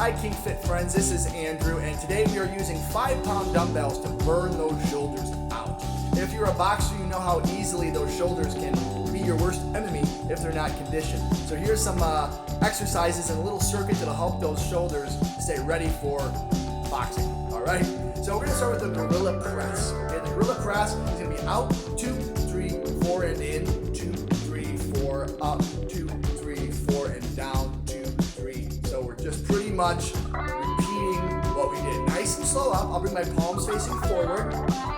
Hi King Fit friends, this is Andrew, and today we are using 5-pound dumbbells to burn those shoulders out. If you're a boxer, you know how easily those shoulders can be your worst enemy if they're not conditioned. So here's some exercises and a little circuit that'll help those shoulders stay ready for boxing. Alright, so we're going to start with the gorilla press. Okay, the gorilla press is going to be out, 2, 3, 4, and in, 2, 3, 4, up, 2, 3, 4, and down, 2, 3. So we're just pretty much repeating what we did. Nice and slow up. I'll bring my palms facing forward.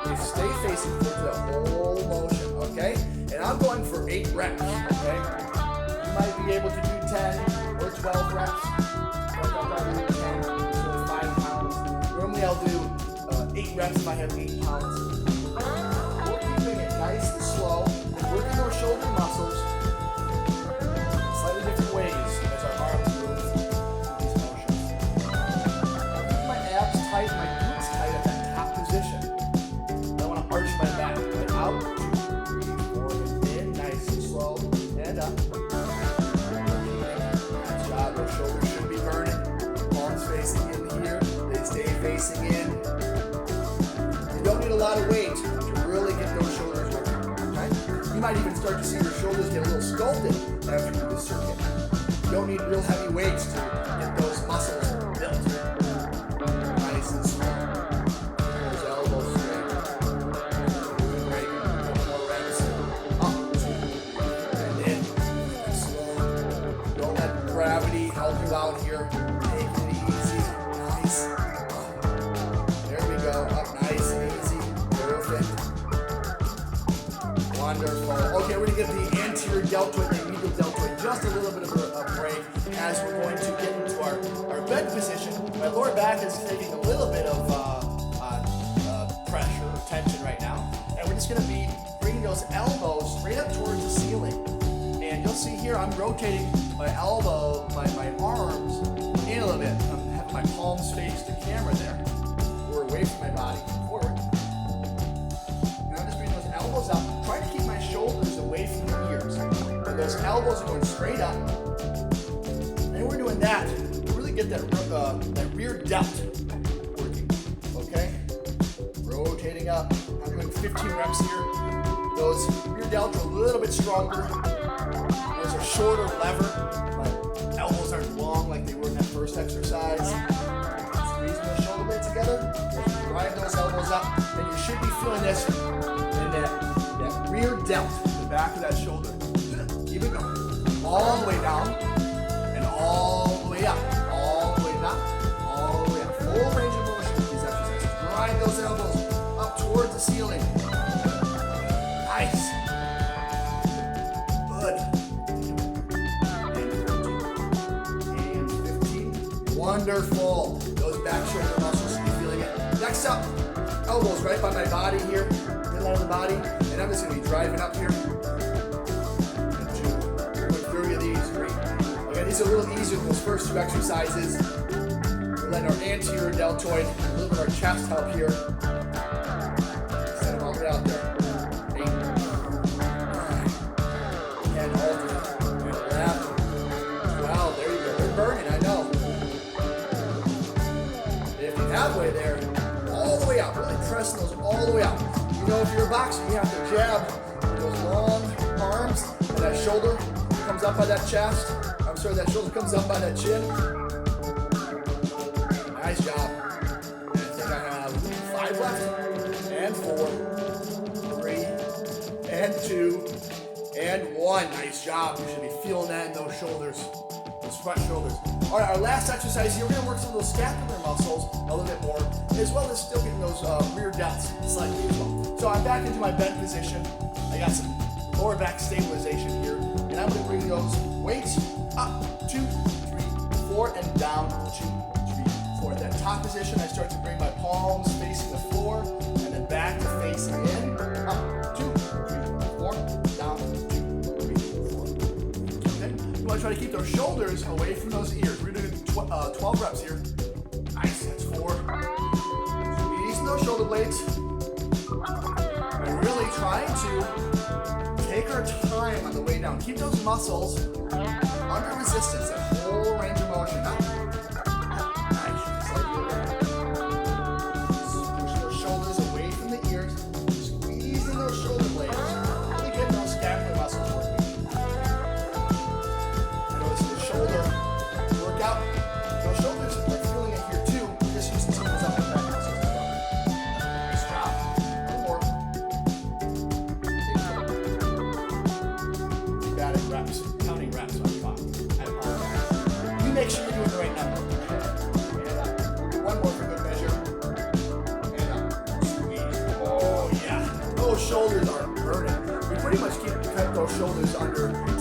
They stay facing forward the whole motion, okay? And I'm going for 8 reps, okay? You might be able to do 10 or 12 reps. But I'll probably do 10, so 5 pounds. Normally I'll do 8 reps if I have 8 pounds. We're keeping it nice and slow, working those shoulder muscles slightly different ways as our arms move through these motions. I'm keeping my abs tight, my glutes tight at that top position. I want to arch my back. Right out, 2, 3, 4, and in, nice and slow, and up. Nice job. Those shoulders should be burning. Palms facing in here. They stay facing in. You don't need a lot of weight to really get those shoulders working. Okay? You might even start to see your shoulders get a little sculpted after you do this circuit. You don't need real heavy weights to get those muscles built. Nice and slow. Those elbows straight. Great. Couple more reps. Up, 2, and in. And slow. Don't let gravity help you out here. Take it easy. Nice. There we go. Up nice and easy. Perfect. Wonderful. Okay, we're going to give the anterior deltoid and medial deltoid just a little bit of a break as we're going to get into our bed position. My lower back is taking a little bit of pressure or tension right now. And we're just going to be bringing those elbows straight up towards the ceiling. And you'll see here I'm rotating my elbow, my arms in a little bit. I'm having my palms face the camera there. Or away from my body, forward. And I'm just bringing those elbows up. Try to keep my shoulders away from the ears. And those elbows are going straight up. And we're doing that to really get that rear delt working. Okay? Rotating up. I'm doing 15 reps here. Those rear delts are a little bit stronger. There's a shorter lever. My elbows aren't long like they were in that first exercise. Squeezing those shoulder blades together. Drive those elbows up. And you should be feeling this in that rear delt, the back of that shoulder. Keep it going. All the way down. And all the way up. All the way down. All the way up. Full range of motion with these exercises. Drive those elbows up towards the ceiling. Nice. Good. And 15. Wonderful. Those back shoulder muscles, you're feeling it. Next up, elbows right by my body here. Middle of the body. And I'm just going to be driving up here. 2. We're going 30 of these. 3. Okay, these are a little easier than those first 2 exercises. We're letting our anterior deltoid, a little bit of our chest help here. Send them all the way out there. 8. 9. And alternate. And 11. 12. There you go. They're burning, I know. If you're halfway there, all the way out. Really pressing those all the way out. You know, if you're a boxer, you have to jab with those long arms, and that shoulder comes up by that chest. I'm sorry, that shoulder comes up by that chin. Nice job. And I think I have 5 left. And 4. 3. And 2. And 1. Nice job. You should be feeling that in those shoulders. Those front shoulders. All right, our last exercise here, we're going to work some of those scapular muscles a little bit more, as well as still getting those rear delts slightly as well. So I'm back into my bed position. I got some lower back stabilization here, and I'm going to bring those weights up, 2, 3, 4, and down, 2, 3, 4. At that top position, I start to bring my palms facing the floor, and then back to facing in, up, 2, 3, 4, down, 2, 3, 4. Okay? You want to try to keep those shoulders away from those ears. We're doing 12 reps here. Nice, that's 4. Squeezing those shoulder blades. And really trying to take our time on the way down. Keep those muscles under resistance, that whole range of motion. Up,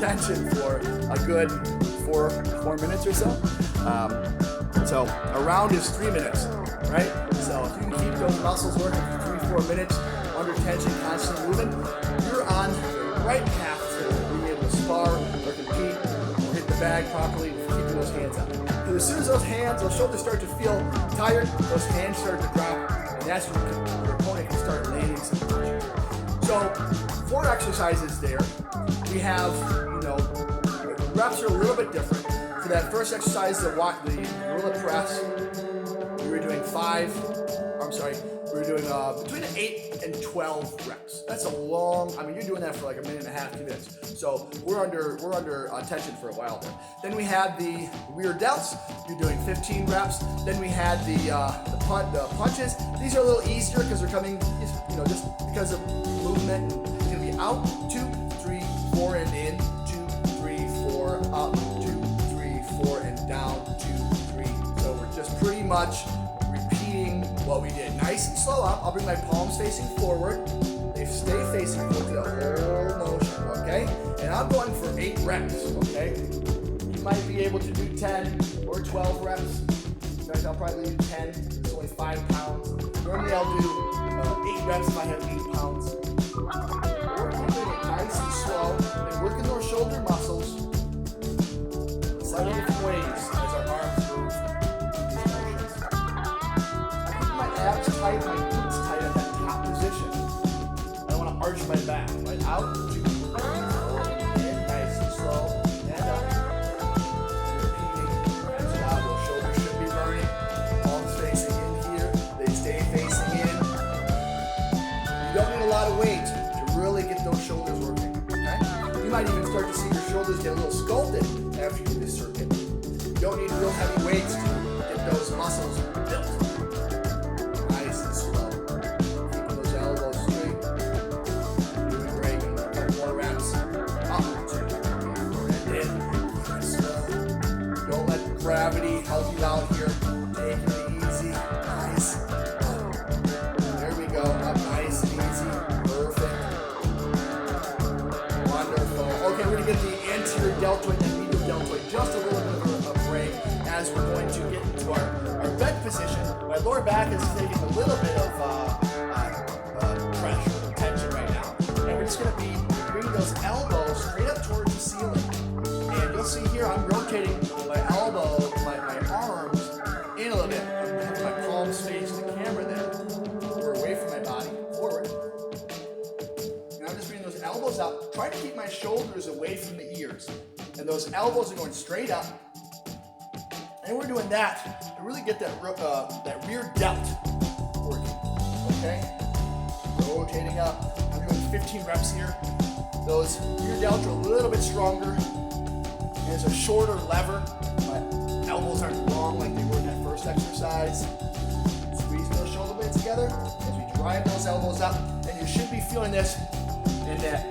tension for a good four minutes or so. So a round is 3 minutes, right? So if you can keep those muscles working for 3-4 minutes under tension, constantly moving, you're on the right path to being able to spar or compete or hit the bag properly, keeping those hands up. Because as soon as those shoulders start to feel tired, those hands start to drop, and that's when your opponent can start landing some punches. So 4 exercises there. We have, reps are a little bit different. For that first exercise, the gorilla press, we were doing between 8 and 12 reps. That's a long, you're doing that for like a minute and a half, 2 minutes. So we're under tension for a while there. Then we had the rear delts. You're doing 15 reps. Then we had the punches. These are a little easier because they're coming, just because of movement. It's gonna be out, 2, 3, 4, and in, 2, 3, 4, up, 2, 3, 4, and down, 2, 3. So we're just pretty much repeating what we did. Nice and slow up. I'll bring my palms facing forward. They stay facing forward the whole motion, okay? And I'm going for 8 reps, okay? You might be able to do 10 or 12 reps. In fact, I'll probably do 10. It's only 5 pounds. Normally I'll do 8 reps if I have 8 pounds. We're keeping it nice and slow and working those shoulder muscles slightly different ways as our arms move these motions. I keep my abs tight, my glutes tight at that top position. I don't want to arch my back. Right out, 2, 3, 4, in, nice and slow, and up. Repeating. Good job. Those shoulders should be burning. Palms facing in here. They stay facing in. You don't need a lot of weight to really get those shoulders working. Okay? You might even start to see your shoulders get a little sculpted after you do this circuit. You don't need real heavy weights to get those muscles built. Nice and slow. Keeping those elbows straight. Doing great. A couple more reps. Up, 2, 3, 4, and in. Keep it slow. Don't let gravity help you out here. Take it easy. Nice. There we go. Up nice and easy. Perfect. Wonderful. Okay, we're going to get the anterior deltoid and medial deltoid just a little bit of a break as we're going to get into our bed position. My lower back is taking a little bit of pressure, tension right now. And we're just going to be bringing those elbows straight up towards the ceiling. And you'll see here I'm rotating my elbow, my arms in a little bit. I'm having my palms face the camera there. Or away from my body, forward. And I'm just bringing those elbows up, trying to keep my shoulders away from the ears. And those elbows are going straight up. And we're doing that to really get that rear delt working, okay? Rotating up. I'm doing 15 reps here. Those rear delts are a little bit stronger. And it's a shorter lever. My elbows aren't long like they were in that first exercise. Squeeze those shoulder blades together as we drive those elbows up. And you should be feeling this in that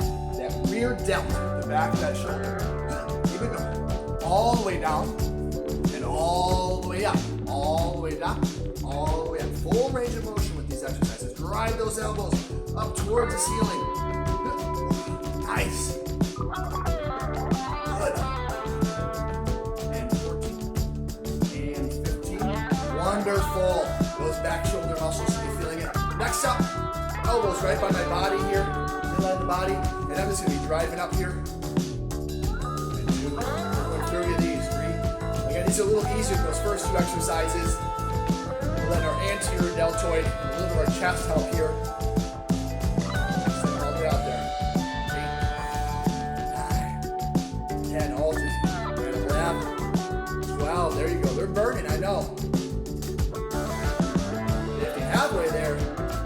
rear delt, the back of that shoulder. Keep it going. All the way down. And all the way up. All the way down. All the way up. Full range of motion with these exercises. Drive those elbows up towards the ceiling. Nice. Good. And 14. And 15. Wonderful. Those back shoulder muscles, you're feeling it. Next up, elbows right by my body here. Middle of the body. And I'm just going to be driving up here. And 2. We're going 30 of these. 3. Again, these are a little easier than those first 2 exercises. We'll let our anterior deltoid and a little bit of our chest help here. All the way out there. 8, 9, 10, hold it. 11, 12, there you go. They're burning, I know. 50, halfway there.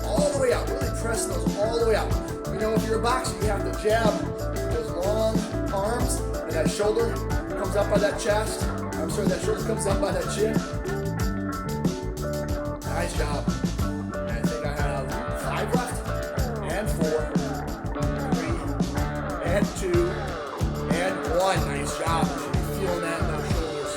All the way out. Really press those all the way out. You know, if you're a boxer, you have to jab those long arms, and that shoulder comes up by that chest. I'm sorry, that shoulder comes up by that chin. Nice job. And I think I have 5 left. And 4. 3. And 2. And 1. Nice job. You should be feeling that in those shoulders.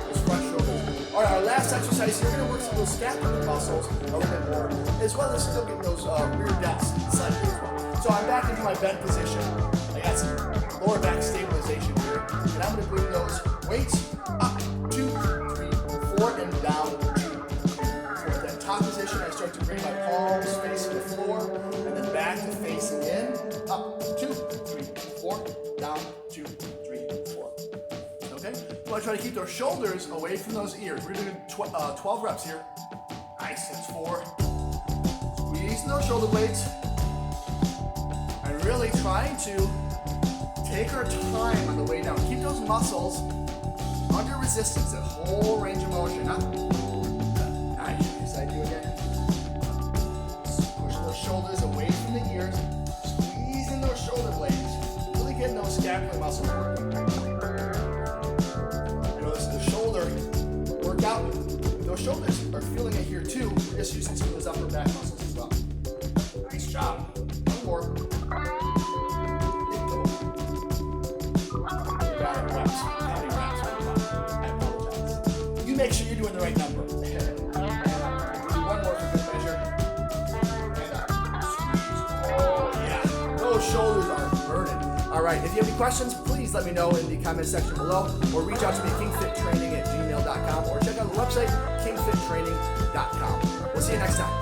Those front shoulders. Alright, our last exercise here, we're going to work some of those scapular muscles a little bit more, as well as still getting those rear delts slightly as well. So I'm back into my bent position. I got some lower back stabilization here. And I'm going to bring those weights up, 2, 3, 4, and down, 2, 3, 4. That top position, I start to bring my palms facing the floor, and then back to facing in, up, 2, 3, 4, down, 2, 3, 4. Okay? So I try to keep those shoulders away from those ears. We're going to do 12 reps here. Nice, that's 4. Squeezing those shoulder blades. And really trying to take our time on the way down. Keep those muscles under resistance, that whole range of motion. Huh? Nice. Yes, I do again. Push those shoulders away from the ears. Squeezing those shoulder blades. Really getting those scapular muscles working. You know, this is the shoulder workout. Those shoulders are feeling it here too. We're just using some of those upper back muscles as well. Nice job. One more. Make sure you're doing the right number. One more for good measure. And oh yeah, those shoulders are burning. All right, if you have any questions, please let me know in the comment section below, or reach out to me at kingfittraining@gmail.com, or check out the website kingfittraining.com. We'll see you next time.